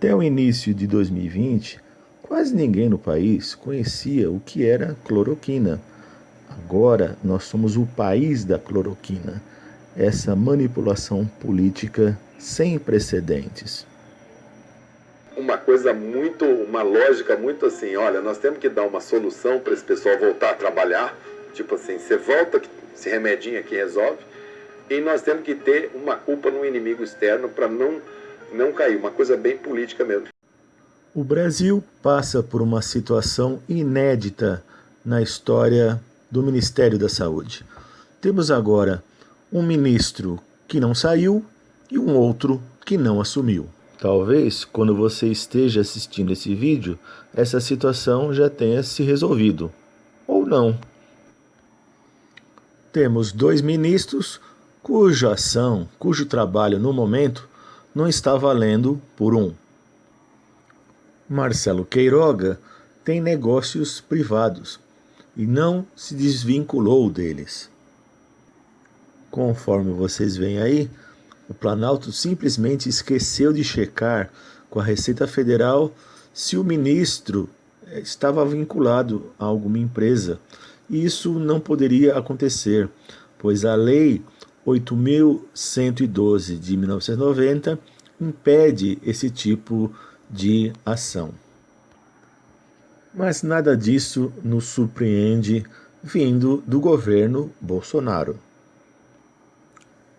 Até o início de 2020, quase ninguém no país conhecia o que era cloroquina. Agora nós somos o país da cloroquina, essa manipulação política sem precedentes. Uma lógica muito assim, olha, nós temos que dar uma solução para esse pessoal voltar a trabalhar, tipo assim, você volta, esse remedinho aqui resolve, e nós temos que ter uma culpa no inimigo externo para não cair, uma coisa bem política mesmo. O Brasil passa por uma situação inédita na história do Ministério da Saúde. Temos agora um ministro que não saiu e um outro que não assumiu. Talvez, quando você esteja assistindo esse vídeo, essa situação já tenha se resolvido. Ou não. Temos 2 ministros cuja ação, cujo trabalho no momento não está valendo por um. Marcelo Queiroga tem negócios privados e não se desvinculou deles. Conforme vocês veem aí, o Planalto simplesmente esqueceu de checar com a Receita Federal se o ministro estava vinculado a alguma empresa. E isso não poderia acontecer, pois a Lei 8.112 de 1990 impede esse tipo de ação. Mas nada disso nos surpreende vindo do governo Bolsonaro,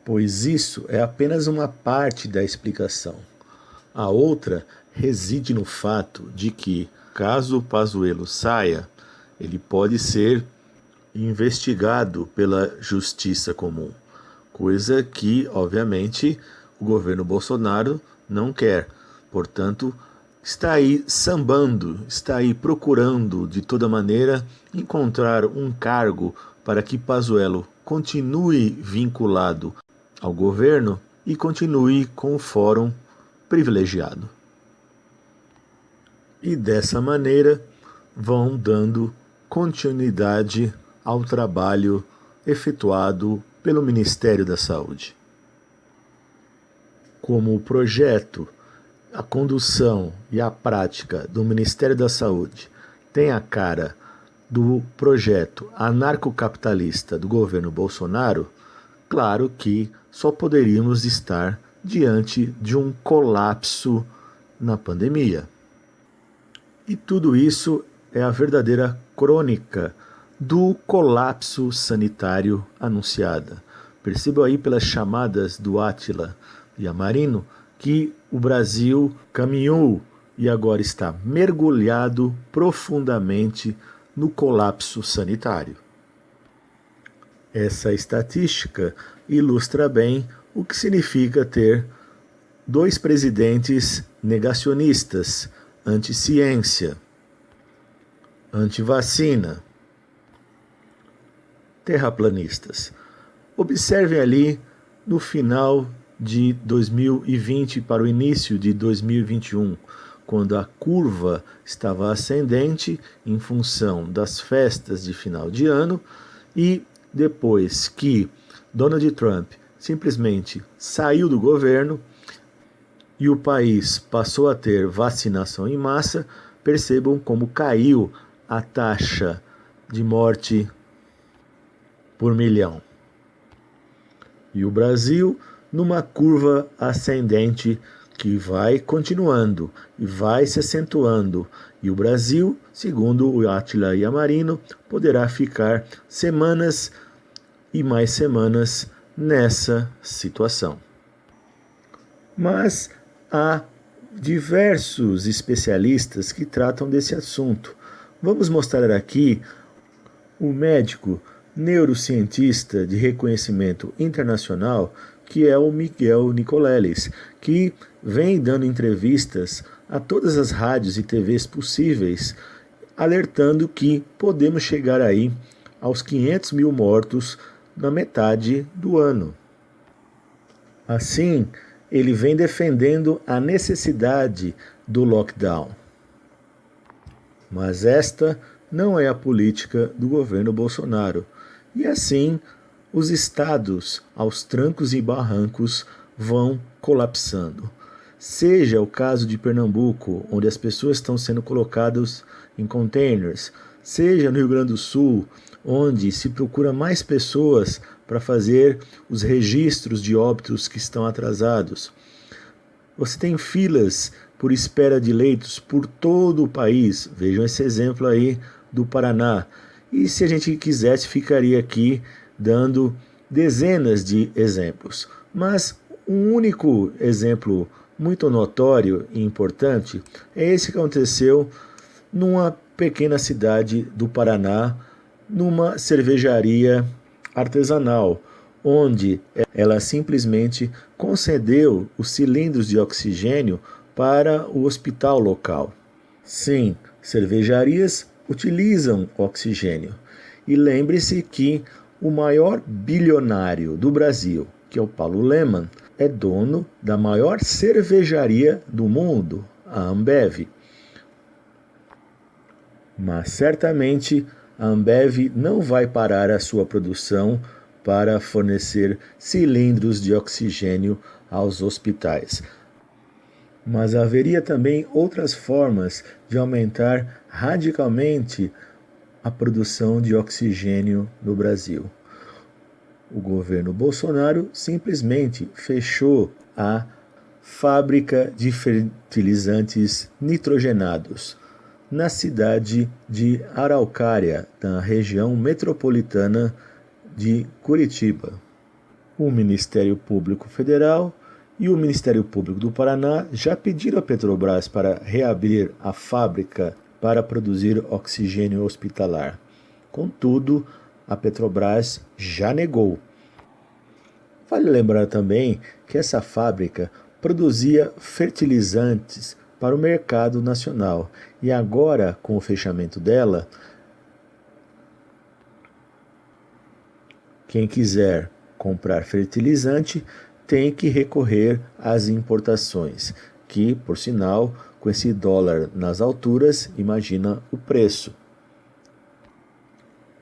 pois isso é apenas uma parte da explicação. A outra reside no fato de que, caso o Pazuello saia, ele pode ser investigado pela justiça comum, coisa que, obviamente, o governo Bolsonaro não quer. Portanto, está aí sambando, está aí procurando de toda maneira encontrar um cargo para que Pazuello continue vinculado ao governo e continue com o fórum privilegiado. E dessa maneira vão dando continuidade ao trabalho efetuado pelo Ministério da Saúde. Como o projeto, a condução e a prática do Ministério da Saúde tem a cara do projeto anarcocapitalista do governo Bolsonaro, claro que só poderíamos estar diante de um colapso na pandemia. E tudo isso é a verdadeira crônica do colapso sanitário anunciada. Percebam aí pelas chamadas do Átila Yamarino que o Brasil caminhou e agora está mergulhado profundamente no colapso sanitário. Essa estatística ilustra bem o que significa ter 2 presidentes negacionistas, anti-ciência, anti-vacina, terraplanistas. Observem ali no final de 2020 para o início de 2021, quando a curva estava ascendente em função das festas de final de ano e depois que Donald Trump simplesmente saiu do governo e o país passou a ter vacinação em massa, percebam como caiu a taxa de morte por milhão. E o Brasil numa curva ascendente que vai continuando e vai se acentuando. E o Brasil, segundo o Átila Yamarino, poderá ficar semanas e mais semanas nessa situação. Mas há diversos especialistas que tratam desse assunto. Vamos mostrar aqui o médico neurocientista de reconhecimento internacional, que é o Miguel Nicoleles, que vem dando entrevistas a todas as rádios e TVs possíveis, alertando que podemos chegar aí aos 500 mil mortos na metade do ano. Assim, ele vem defendendo a necessidade do lockdown. Mas esta não é a política do governo Bolsonaro. E assim, os estados, aos trancos e barrancos, vão colapsando. Seja o caso de Pernambuco, onde as pessoas estão sendo colocadas em containers, seja no Rio Grande do Sul, onde se procura mais pessoas para fazer os registros de óbitos que estão atrasados. Você tem filas por espera de leitos por todo o país. Vejam esse exemplo aí do Paraná. E se a gente quisesse, ficaria aqui dando dezenas de exemplos. Mas um único exemplo muito notório e importante é esse que aconteceu numa pequena cidade do Paraná, numa cervejaria artesanal, onde ela simplesmente concedeu os cilindros de oxigênio para o hospital local. Sim, cervejarias utilizam oxigênio. E lembre-se que o maior bilionário do Brasil, que é o Paulo Lemann, é dono da maior cervejaria do mundo, a Ambev. Mas certamente a Ambev não vai parar a sua produção para fornecer cilindros de oxigênio aos hospitais. Mas haveria também outras formas de aumentar radicalmente a produção de oxigênio no Brasil. O governo Bolsonaro simplesmente fechou a fábrica de fertilizantes nitrogenados na cidade de Araucária, na região metropolitana de Curitiba. O Ministério Público Federal e o Ministério Público do Paraná já pediram à Petrobras para reabrir a fábrica para produzir oxigênio hospitalar. Contudo, a Petrobras já negou. Vale lembrar também que essa fábrica produzia fertilizantes para o mercado nacional e agora, com o fechamento dela, quem quiser comprar fertilizante tem que recorrer às importações, que, por sinal, com esse dólar nas alturas, imagina o preço.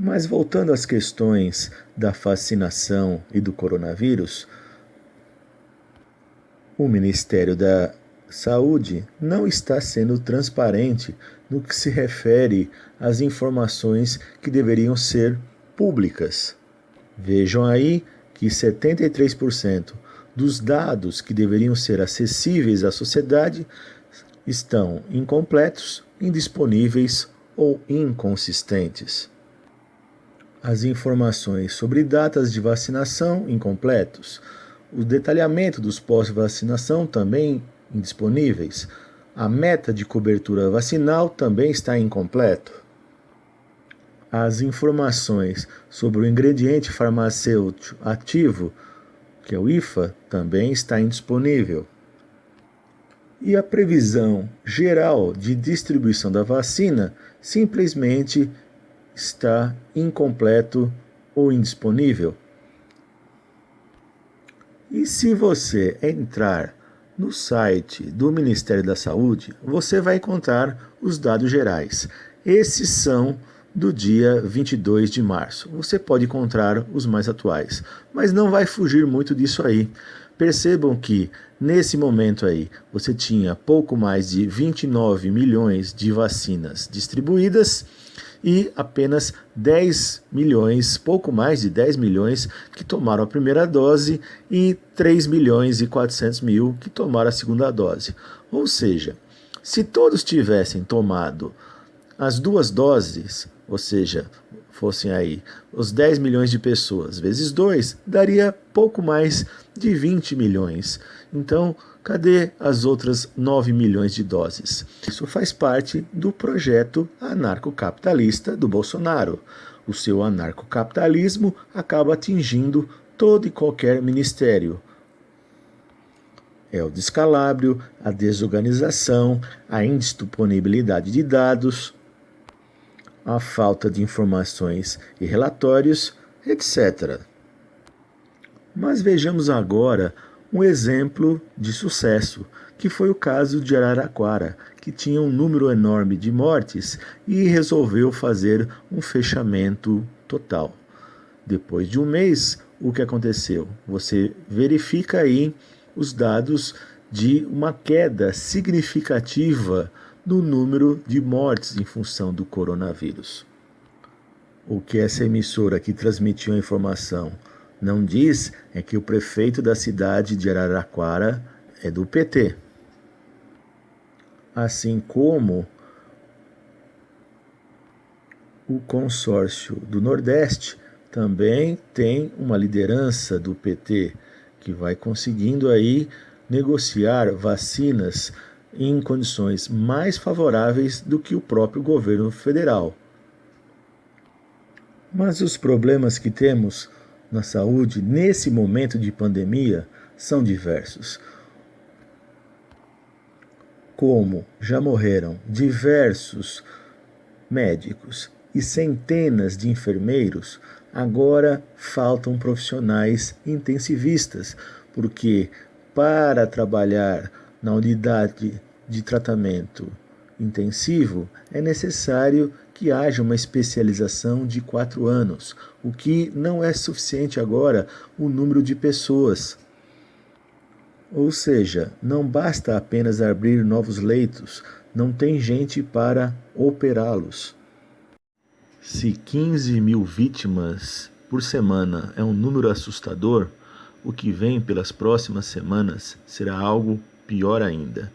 Mas voltando às questões da vacinação e do coronavírus, o Ministério da Saúde não está sendo transparente no que se refere às informações que deveriam ser públicas. Vejam aí que 73% dos dados que deveriam ser acessíveis à sociedade estão incompletos, indisponíveis ou inconsistentes. As informações sobre datas de vacinação incompletos, o detalhamento dos pós-vacinação também indisponíveis, a meta de cobertura vacinal também está incompleto. As informações sobre o ingrediente farmacêutico ativo, que é o IFA, também está indisponível. E a previsão geral de distribuição da vacina simplesmente está incompleto ou indisponível. E se você entrar no site do Ministério da Saúde, você vai encontrar os dados gerais. Esses são do dia 22 de março. Você pode encontrar os mais atuais, mas não vai fugir muito disso aí. Percebam que, nesse momento aí, você tinha pouco mais de 29 milhões de vacinas distribuídas e apenas 10 milhões, pouco mais de 10 milhões que tomaram a primeira dose e 3 milhões e 400 mil que tomaram a segunda dose. Ou seja, se todos tivessem tomado as duas doses, ou seja, fossem aí os 10 milhões de pessoas vezes 2, daria pouco mais de 20 milhões. Então, cadê as outras 9 milhões de doses? Isso faz parte do projeto anarcocapitalista do Bolsonaro. O seu anarcocapitalismo acaba atingindo todo e qualquer ministério. É o descalabro, a desorganização, a indisponibilidade de dados, a falta de informações e relatórios, etc. Mas vejamos agora um exemplo de sucesso, que foi o caso de Araraquara, que tinha um número enorme de mortes e resolveu fazer um fechamento total. Depois de um mês, o que aconteceu? Você verifica aí os dados de uma queda significativa no número de mortes em função do coronavírus. O que essa emissora que transmitiu a informação não diz é que o prefeito da cidade de Araraquara é do PT. Assim como o consórcio do Nordeste também tem uma liderança do PT que vai conseguindo aí negociar vacinas em condições mais favoráveis do que o próprio governo federal. Mas os problemas que temos na saúde nesse momento de pandemia são diversos. Como já morreram diversos médicos e centenas de enfermeiros, agora faltam profissionais intensivistas, porque para trabalhar na unidade de tratamento intensivo é necessário que haja uma especialização de 4 anos, o que não é suficiente agora o número de pessoas. Ou seja, não basta apenas abrir novos leitos, não tem gente para operá-los. Se 15 mil vítimas por semana é um número assustador, o que vem pelas próximas semanas será algo pior ainda.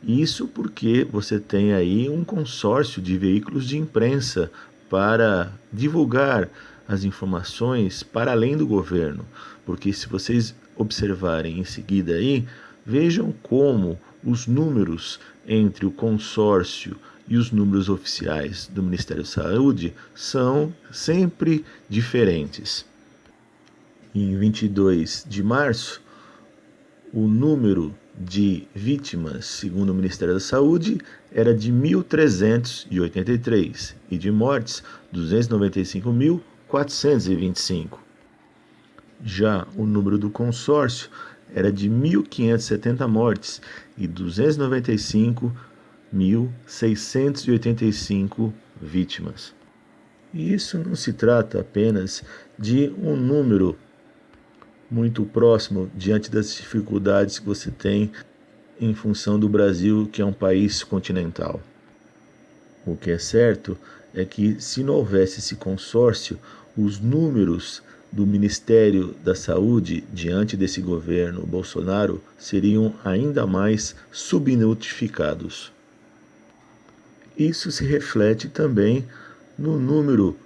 Isso porque você tem aí um consórcio de veículos de imprensa para divulgar as informações para além do governo. Porque se vocês observarem em seguida aí, vejam como os números entre o consórcio e os números oficiais do Ministério da Saúde são sempre diferentes. Em 22 de março, o número de vítimas, segundo o Ministério da Saúde, era de 1.383 e de mortes, 295.425. Já o número do consórcio era de 1.570 mortes e 295.685 vítimas. E isso não se trata apenas de um número muito próximo diante das dificuldades que você tem em função do Brasil, que é um país continental. O que é certo é que, se não houvesse esse consórcio, os números do Ministério da Saúde diante desse governo Bolsonaro seriam ainda mais subnotificados. Isso se reflete também no número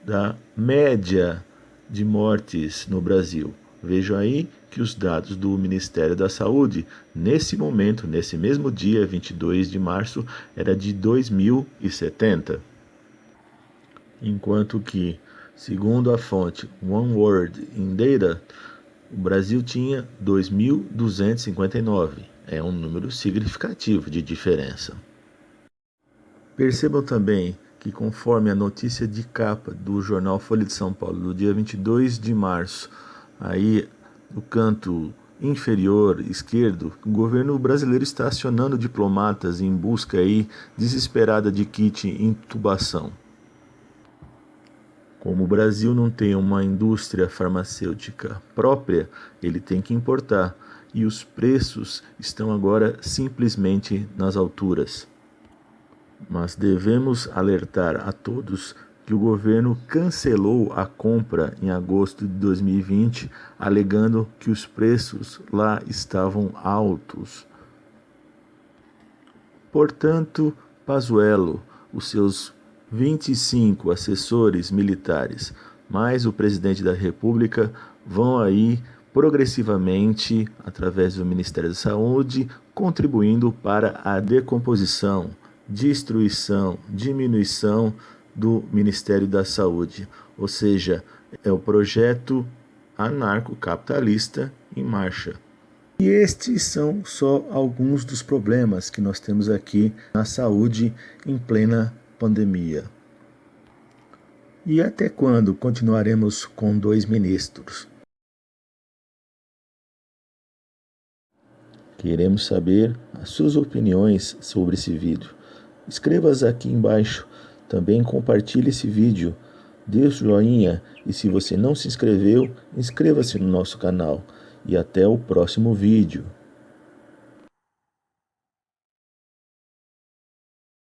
da média de mortes no Brasil. Vejam aí que os dados do Ministério da Saúde, nesse momento, nesse mesmo dia, 22 de março, era de 2.070. Enquanto que, segundo a fonte One World in Data, o Brasil tinha 2.259. É um número significativo de diferença. Percebam também que, conforme a notícia de capa do jornal Folha de São Paulo, do dia 22 de março, aí no canto inferior esquerdo, o governo brasileiro está acionando diplomatas em busca aí desesperada de kit intubação. Como o Brasil não tem uma indústria farmacêutica própria, ele tem que importar, e os preços estão agora simplesmente nas alturas. Mas devemos alertar a todos que o governo cancelou a compra em agosto de 2020, alegando que os preços lá estavam altos. Portanto, Pazuello, os seus 25 assessores militares, mais o presidente da República, vão aí progressivamente, através do Ministério da Saúde, contribuindo para a decomposição, destruição, diminuição do Ministério da Saúde, ou seja, é o projeto anarcocapitalista em marcha. E estes são só alguns dos problemas que nós temos aqui na saúde em plena pandemia. E até quando continuaremos com 2 ministros? Queremos saber as suas opiniões sobre esse vídeo. Escreva-as aqui embaixo. Também compartilhe esse vídeo, dê o joinha e, se você não se inscreveu, inscreva-se no nosso canal. E até o próximo vídeo.